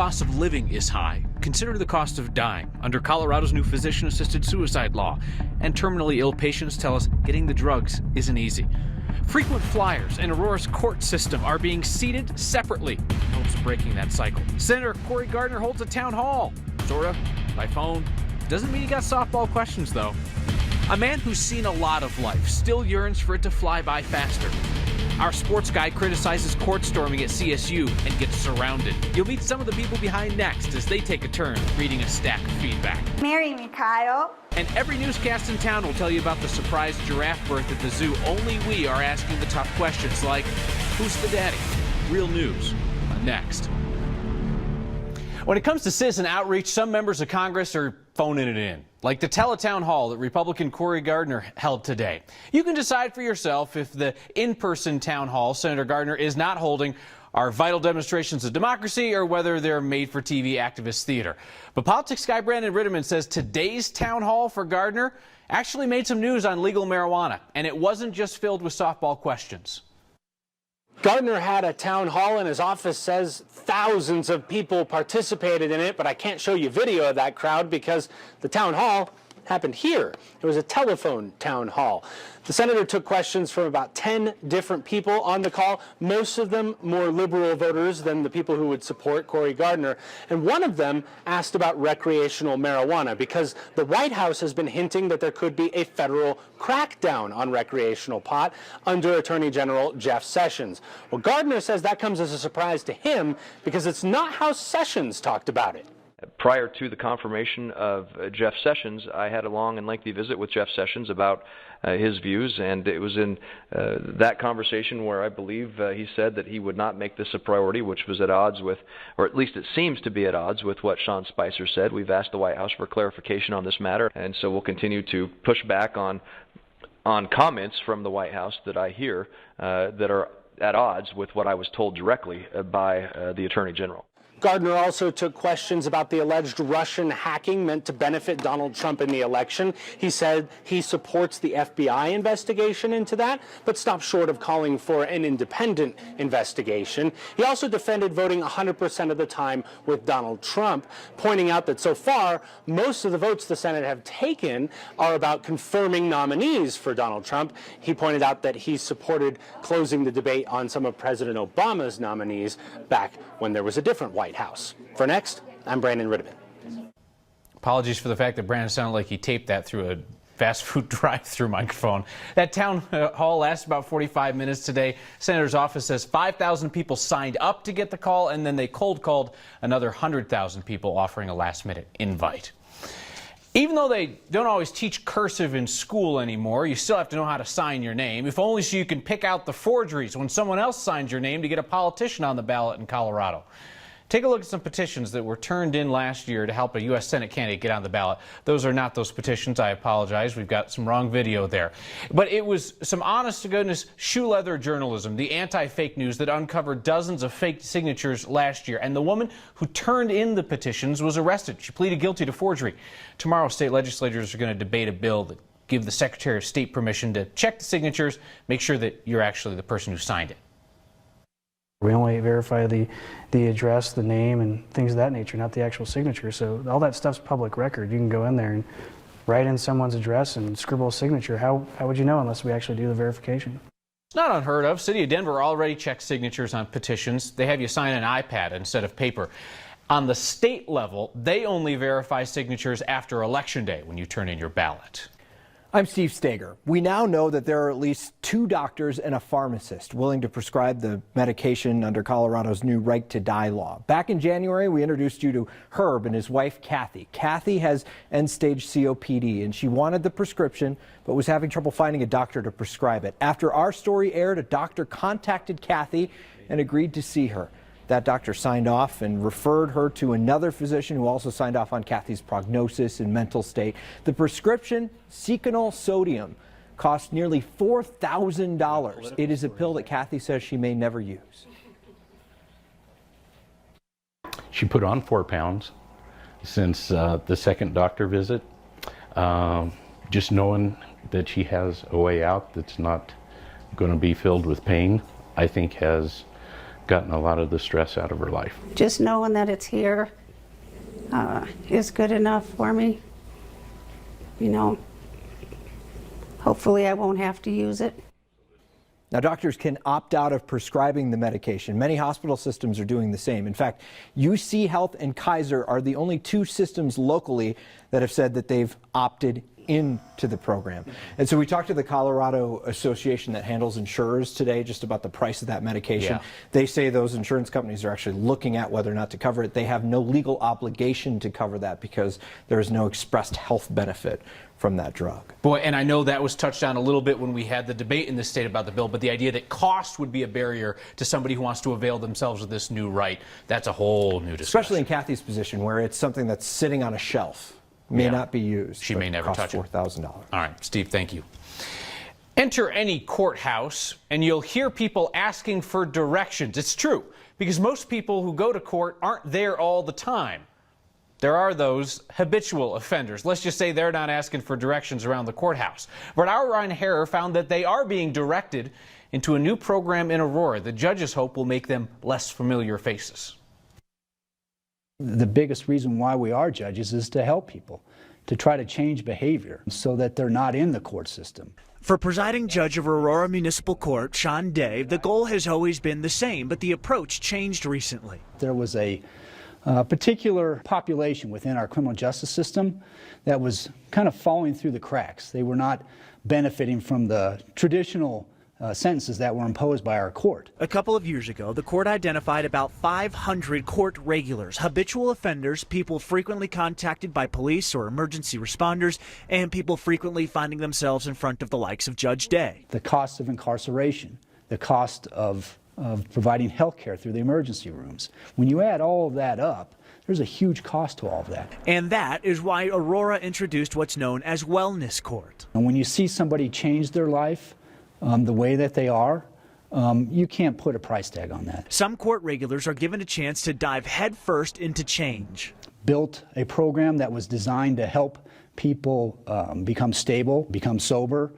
cost of living is high, consider the cost of dying under Colorado's new physician-assisted suicide law. And terminally ill patients tell us getting the drugs isn't easy. Frequent flyers in Aurora's court system are being seated separately in hopes of breaking that cycle. Senator Cory Gardner holds a town hall, sorta, by phone. Doesn't mean he got softball questions, though. A man who's seen a lot of life still yearns for it to fly by faster. Our sports guy criticizes court storming at CSU and gets surrounded. You'll meet some of the people behind next as they take a turn reading a stack of feedback. Marry me, Kyle. And every newscast in town will tell you about the surprise giraffe birth at the zoo. Only we are asking the tough questions like, who's the daddy? Real news next. When it comes to citizen outreach, some members of Congress are phoning it in, like the tele-town hall that Republican Cory Gardner held today. You can decide for yourself if the in-person town hall Senator Gardner is not holding are vital demonstrations of democracy or whether they're made-for-TV activist theater. But politics guy Brandon Ritterman says today's town hall for Gardner actually made some news on legal marijuana, and it wasn't just filled with softball questions. Gardner had a town hall, and his office says thousands of people participated in it, but I can't show you video of that crowd because the town hall happened here. It was a telephone town hall. The senator took questions from about 10 different people on the call, most of them more liberal voters than the people who would support Cory Gardner. And one of them asked about recreational marijuana because the White House has been hinting that there could be a federal crackdown on recreational pot under Attorney General Jeff Sessions. Well, Gardner says that comes as a surprise to him because it's not how Sessions talked about it. Prior to the confirmation of Jeff Sessions, I had a long and lengthy visit with Jeff Sessions about his views, and it was in that conversation where I believe he said that he would not make this a priority, which was at odds with, or at least it seems to be at odds with what Sean Spicer said. We've asked the White House for clarification on this matter, and so we'll continue to push back on comments from the White House that I hear that are at odds with what I was told directly by the Attorney General. Gardner also took questions about the alleged Russian hacking meant to benefit Donald Trump in the election. He said he supports the FBI investigation into that, but stopped short of calling for an independent investigation. He also defended voting 100% of the time with Donald Trump, pointing out that so far, most of the votes the Senate have taken are about confirming nominees for Donald Trump. He pointed out that he supported closing the debate on some of President Obama's nominees back when there was a different White House. For Next, I'm Brandon Ritterman. Apologies for the fact that Brandon sounded like he taped that through a fast food drive-through microphone. That town hall lasted about 45 minutes today. Senator's office says 5,000 people signed up to get the call, and then they cold called another 100,000 people offering a last-minute invite. Even though they don't always teach cursive in school anymore, you still have to know how to sign your name, if only so you can pick out the forgeries when someone else signs your name to get a politician on the ballot in Colorado. Take a look at some petitions that were turned in last year to help a U.S. Senate candidate get on the ballot. Those are not those petitions. I apologize. We've got some wrong video there. But it was some honest-to-goodness shoe leather journalism, the anti-fake news that uncovered dozens of fake signatures last year. And the woman who turned in the petitions was arrested. She pleaded guilty to forgery. Tomorrow, state legislators are going to debate a bill that give the Secretary of State permission to check the signatures, make sure that you're actually the person who signed it. We only verify the address, the name, and things of that nature, not the actual signature. So all that stuff's public record. You can go in there and write in someone's address and scribble a signature. How would you know unless we actually do the verification? It's not unheard of. City of Denver already checks signatures on petitions. They have you sign an iPad instead of paper. On the state level, they only verify signatures after Election Day when you turn in your ballot. I'm Steve Stager. We now know that there are at least 2 doctors and a pharmacist willing to prescribe the medication under Colorado's new Right to Die law. Back in January, we introduced you to Herb and his wife, Kathy. Kathy has end-stage COPD, and she wanted the prescription, but was having trouble finding a doctor to prescribe it. After our story aired, a doctor contacted Kathy and agreed to see her. That doctor signed off and referred her to another physician who also signed off on Kathy's prognosis and mental state. The prescription, Seconal sodium, cost nearly $4,000. It is a pill that Kathy says she may never use. She put on 4 pounds since the second doctor visit. Just knowing that she has a way out that's not going to be filled with pain, I think has gotten a lot of the stress out of her life. Just knowing that it's here is good enough for me. You know, hopefully I won't have to use it. Now, doctors can opt out of prescribing the medication. Many hospital systems are doing the same. In fact, UC Health and Kaiser are the only two systems locally that have said that they've opted into the program. And so we talked to the Colorado Association that handles insurers today just about the price of that medication. Yeah. They say those insurance companies are actually looking at whether or not to cover it. They have no legal obligation to cover that because there is no expressed health benefit from that drug. Boy, and I know that was touched on a little bit when we had the debate in the state about the bill, but the idea that cost would be a barrier to somebody who wants to avail themselves of this new right, that's a whole new discussion. Especially in Kathy's position where it's something that's sitting on a shelf, may not be used. She may never touch it. $4,000. All right, Steve, thank you. Enter any courthouse and you'll hear people asking for directions. It's true, because most people who go to court aren't there all the time. There are those habitual offenders. Let's just say they're not asking for directions around the courthouse. But our Ryan Harrer found that they are being directed into a new program in Aurora. The judges hope will make them less familiar faces. The biggest reason why we are judges is to help people, to try to change behavior so that they're not in the court system. For presiding judge of Aurora Municipal Court, Sean Day, the goal has always been the same, but the approach changed recently. There was a particular population within our criminal justice system that was kind of falling through the cracks. They were not benefiting from the traditional sentences that were imposed by our court. A couple of years ago, the court identified about 500 court regulars, habitual offenders, people frequently contacted by police or emergency responders, and people frequently finding themselves in front of the likes of Judge Day. The cost of incarceration, the cost of providing health care through the emergency rooms. When you add all of that up, there's a huge cost to all of that. And that is why Aurora introduced what's known as Wellness Court. And when you see somebody change their life the way that they are, you can't put a price tag on that. Some court regulars are given a chance to dive headfirst into change. Built a program that was designed to help people become stable, become sober,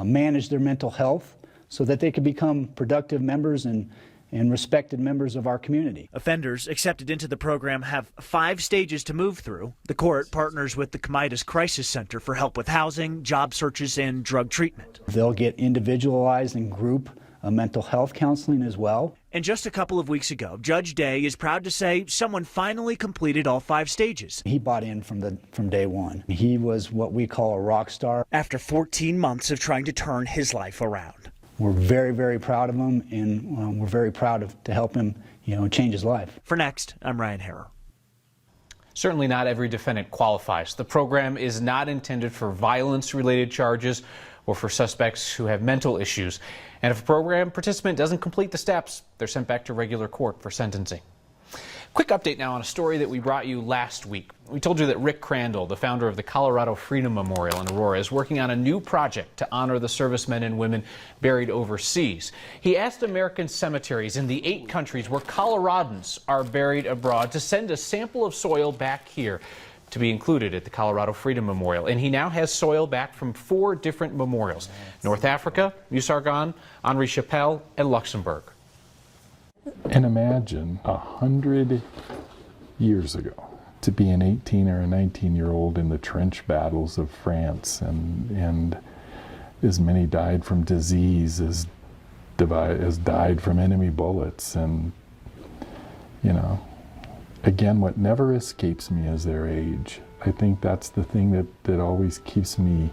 manage their mental health, so that they could become productive members and respected members of our community. Offenders accepted into the program have 5 stages to move through. The court partners with the Comitas Crisis Center for help with housing, job searches, and drug treatment. They'll get individualized and group mental health counseling as well. And just a couple of weeks ago, Judge Day is proud to say someone finally completed all 5 stages. He bought in from day one. He was what we call a rock star. After 14 months of trying to turn his life around. We're very, very proud of him, and we're very proud to help him, change his life. For Next, I'm Ryan Harrer. Certainly not every defendant qualifies. The program is not intended for violence-related charges or for suspects who have mental issues. And if a program participant doesn't complete the steps, they're sent back to regular court for sentencing. Quick update now on a story that we brought you last week. We told you that Rick Crandall, the founder of the Colorado Freedom Memorial in Aurora, is working on a new project to honor the servicemen and women buried overseas. He asked American cemeteries in the 8 countries where Coloradans are buried abroad to send a sample of soil back here to be included at the Colorado Freedom Memorial. And he now has soil back from 4 different memorials: North Africa, Musargan, Henri Chapelle, and Luxembourg. And imagine 100 years ago to be an 18 or a 19-year-old in the trench battles of France, and as many died from disease as died from enemy bullets. And again, what never escapes me is their age. I think that's the thing that always keeps me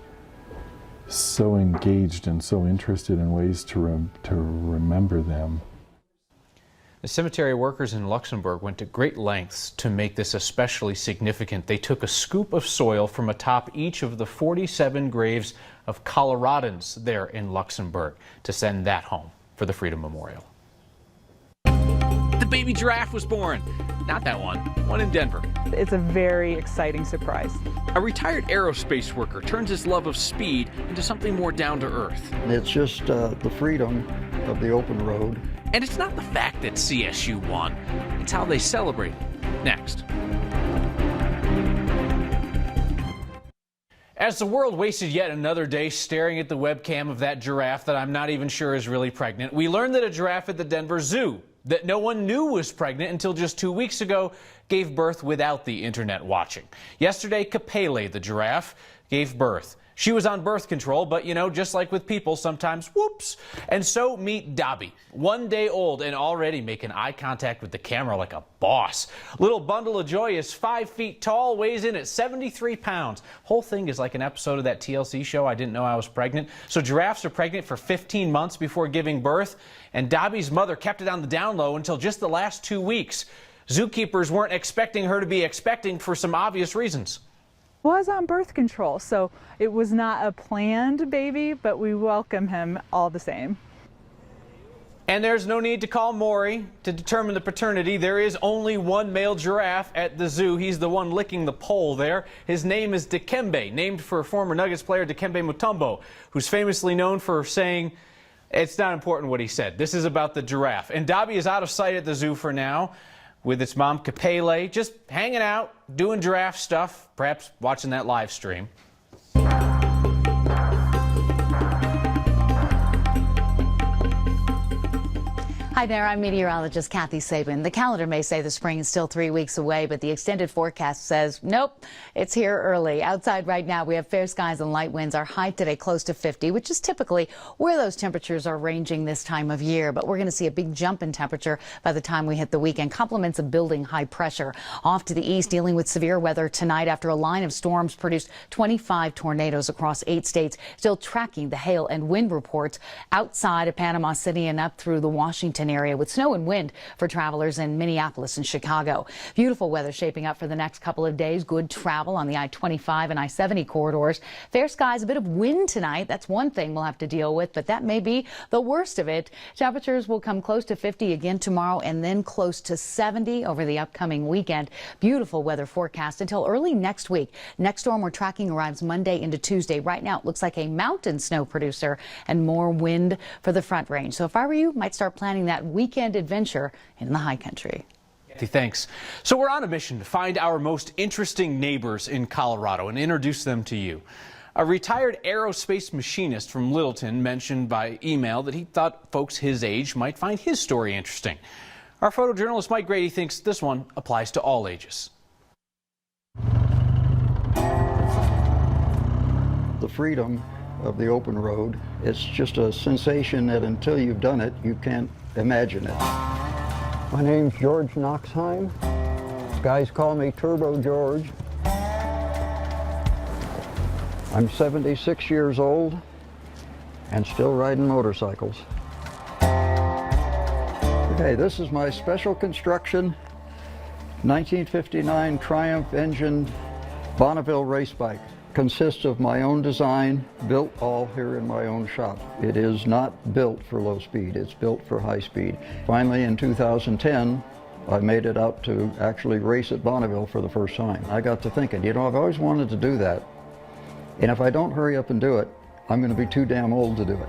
so engaged and so interested in ways to remember them. The cemetery workers in Luxembourg went to great lengths to make this especially significant. They took a scoop of soil from atop each of the 47 graves of Coloradans there in Luxembourg to send that home for the Freedom Memorial. The baby giraffe was born. Not that one in Denver. It's a very exciting surprise. A retired aerospace worker turns his love of speed into something more down to earth. It's just the freedom of the open road. And it's not the fact that CSU won, it's how they celebrate. Next. As the world wasted yet another day staring at the webcam of that giraffe that I'm not even sure is really pregnant, we learned that a giraffe at the Denver Zoo that no one knew was pregnant until just 2 weeks ago gave birth without the internet watching. Yesterday, Kapele, the giraffe, gave birth. She was on birth control, but you know, just like with people, sometimes whoops. And so meet Dobby, 1 day old and already making eye contact with the camera like a boss. Little bundle of joy is 5 feet tall, weighs in at 73 pounds. Whole thing is like an episode of that TLC show, I Didn't Know I Was Pregnant. So giraffes are pregnant for 15 months before giving birth, and Dobby's mother kept it on the down low until just the last 2 weeks. Zookeepers weren't expecting her to be expecting for some obvious reasons. Was on birth control, so it was not a planned baby, but we welcome him all the same. And there's no need to call Maury to determine the paternity. There is only one male giraffe at the zoo. He's the one licking the pole there. His name is Dikembe, named for former Nuggets player Dikembe Mutombo, who's famously known for saying, "It's not important what he said. This is about the giraffe." And Dobby is out of sight at the zoo for now, with its mom Kapele just hanging out, doing giraffe stuff, perhaps watching that live stream. Hi there, I'm meteorologist Kathy Sabin. The calendar may say the spring is still 3 weeks away, but the extended forecast says, nope, it's here early. Outside right now, we have fair skies and light winds. Our high today close to 50, which is typically where those temperatures are ranging this time of year. But we're going to see a big jump in temperature by the time we hit the weekend. Compliments of building high pressure. Off to the east, dealing with severe weather tonight after a line of storms produced 25 tornadoes across 8 states. Still tracking the hail and wind reports outside of Panama City and up through the Washington area, with snow and wind for travelers in Minneapolis and Chicago. Beautiful weather shaping up for the next couple of days. Good travel on the I-25 and I-70 corridors. Fair skies, a bit of wind tonight. That's one thing we'll have to deal with, but that may be the worst of it. Temperatures will come close to 50 again tomorrow and then close to 70 over the upcoming weekend. Beautiful weather forecast until early next week. Next storm we're tracking arrives Monday into Tuesday. Right now it looks like a mountain snow producer and more wind for the Front Range. So if I were you, might start planning that weekend adventure in the high country. Thanks. So we're on a mission to find our most interesting neighbors in Colorado and introduce them to you. A retired aerospace machinist from Littleton mentioned by email that he thought folks his age might find his story interesting. Our photojournalist Mike Grady thinks this one applies to all ages. The freedom of the open road, it's just a sensation that until you've done it, you can't imagine it. My name's George Knoxheim. Guys call me Turbo George. I'm 76 years old and still riding motorcycles. Okay, this is my special construction 1959 Triumph engine Bonneville race bike. Consists of my own design, built all here in my own shop. It is not built for low speed, it's built for high speed. Finally, in 2010, I made it out to actually race at Bonneville for the first time. I got to thinking, you know, I've always wanted to do that, and if I don't hurry up and do it, I'm going to be too damn old to do it.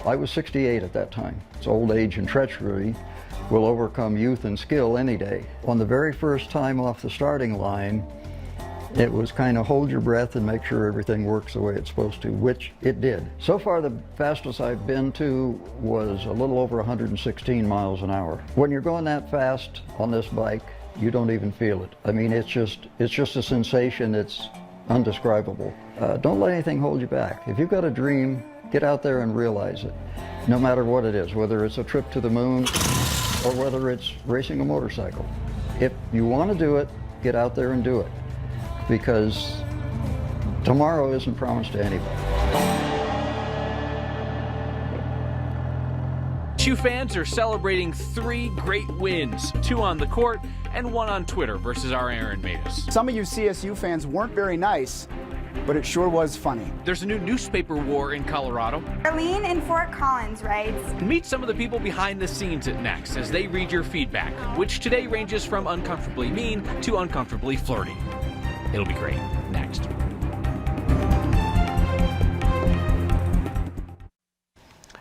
I was 68 at that time. It's old age and treachery will overcome youth and skill any day. On the very first time off the starting line, it was kind of hold your breath and make sure everything works the way it's supposed to, which it did. So far, the fastest I've been to was a little over 116 miles an hour. When you're going that fast on this bike, you don't even feel it. I mean, it's just a sensation that's undescribable. Don't let anything hold you back. If you've got a dream, get out there and realize it, no matter what it is, whether it's a trip to the moon or whether it's racing a motorcycle. If you want to do it, get out there and do it, because tomorrow isn't promised to anybody. TSU fans are celebrating 3 great wins, 2 on the court and 1 on Twitter versus our Aaron Matus. Some of you CSU fans weren't very nice, but it sure was funny. There's a new newspaper war in Colorado. Arlene in Fort Collins writes, Meet some of the people behind the scenes at Next as they read your feedback, which today ranges from uncomfortably mean to uncomfortably flirty. It'll be great. Next.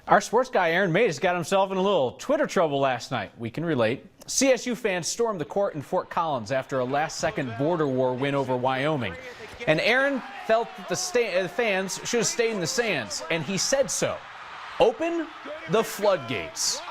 Our sports guy Aaron Matus got himself in a little Twitter trouble last night. We can relate. CSU fans stormed the court in Fort Collins after a last-second border war win over Wyoming. And Aaron felt that the fans should have stayed in the stands, and he said so. Open the floodgates.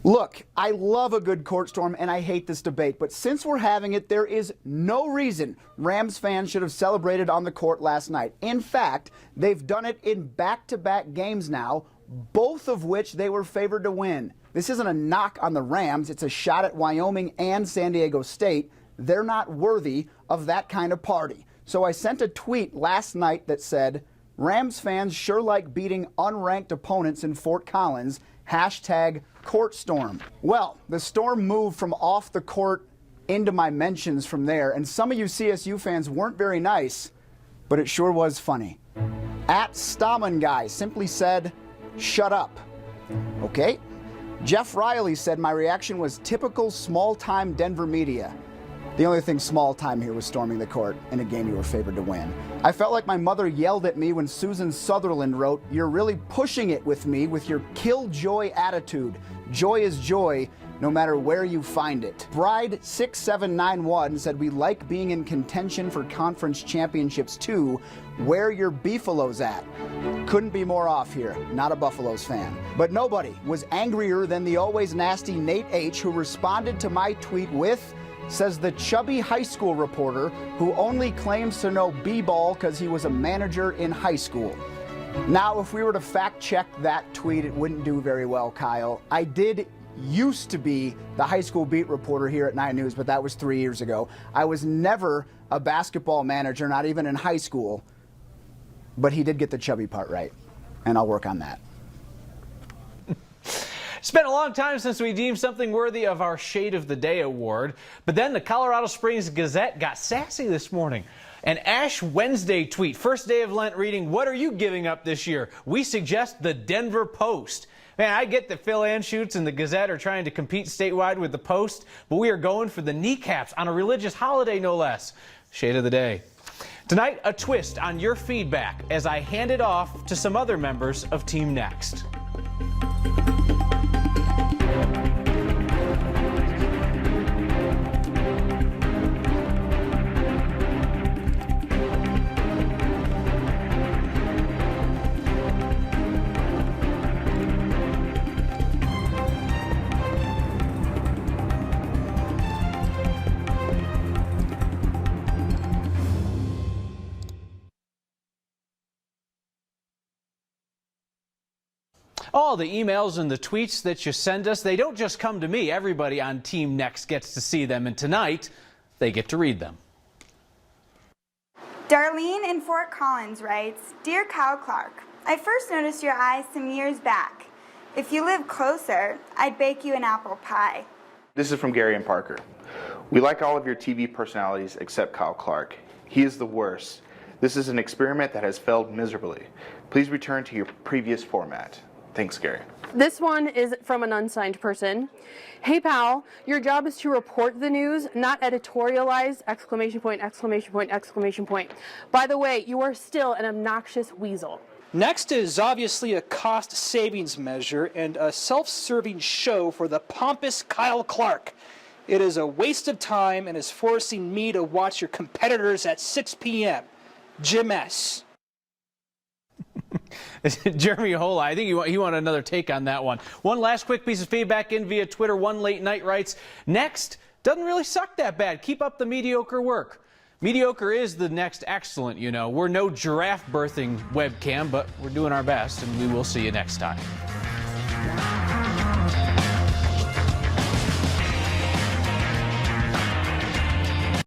Look, I love a good court storm and I hate this debate, but since we're having it, there is no reason Rams fans should have celebrated on the court last night. In fact, they've done it in back-to-back games now, both of which they were favored to win. This isn't a knock on the Rams, it's a shot at Wyoming and San Diego State. They're not worthy of that kind of party. So I sent a tweet last night that said, Rams fans sure like beating unranked opponents in Fort Collins, #CourtStorm. Well, the storm moved from off the court into my mentions from there, and some of you CSU fans weren't very nice, but it sure was funny. @Stammen simply said, shut up. Okay. Jeff Riley said my reaction was typical small-time Denver media. The only thing small-time here was storming the court in a game you were favored to win. I felt like my mother yelled at me when Susan Sutherland wrote, "You're really pushing it with me with your killjoy attitude. Joy is joy, no matter where you find it." Bride6791 said, "We like being in contention for conference championships too. Where your Beefaloes at?" Couldn't be more off here. Not a Buffaloes fan. But nobody was angrier than the always nasty Nate H., who responded to my tweet with, says the chubby high school reporter who only claims to know b-ball because he was a manager in high school. Now, if we were to fact check that tweet, it wouldn't do very well, Kyle. I did used to be the high school beat reporter here at 9 News, but that was 3 years ago. I was never a basketball manager, not even in high school, but he did get the chubby part right, and I'll work on that. It's been a long time since we deemed something worthy of our Shade of the Day award, but then the Colorado Springs Gazette got sassy this morning. An Ash Wednesday tweet, first day of Lent, reading, "What are you giving up this year? We suggest the Denver Post." Man, I get that Phil Anschutz and the Gazette are trying to compete statewide with the Post, but we are going for the kneecaps on a religious holiday, no less. Shade of the Day. Tonight, a twist on your feedback as I hand it off to some other members of Team Next. All the emails and the tweets that you send us, they don't just come to me. Everybody on Team Next gets to see them, and tonight, they get to read them. Darlene in Fort Collins writes, "Dear Kyle Clark, I first noticed your eyes some years back. If you live closer, I'd bake you an apple pie." This is from Gary and Parker. "We like all of your TV personalities except Kyle Clark. He is the worst. This is an experiment that has failed miserably. Please return to your previous format. Thanks, Gary." This one is from an unsigned person. "Hey pal, your job is to report the news, not editorialize, !! By the way, you are still an obnoxious weasel." Next is obviously a cost savings measure and a self-serving show for the pompous Kyle Clark. It is a waste of time and is forcing me to watch your competitors at 6 p.m. Jim S. Jeremy Hola, I think he wanted another take on that one. One last quick piece of feedback in via Twitter. One Late Night writes, "Next doesn't really suck that bad. Keep up the mediocre work." Mediocre is the next excellent, you know. We're no giraffe birthing webcam, but we're doing our best, and we will see you next time.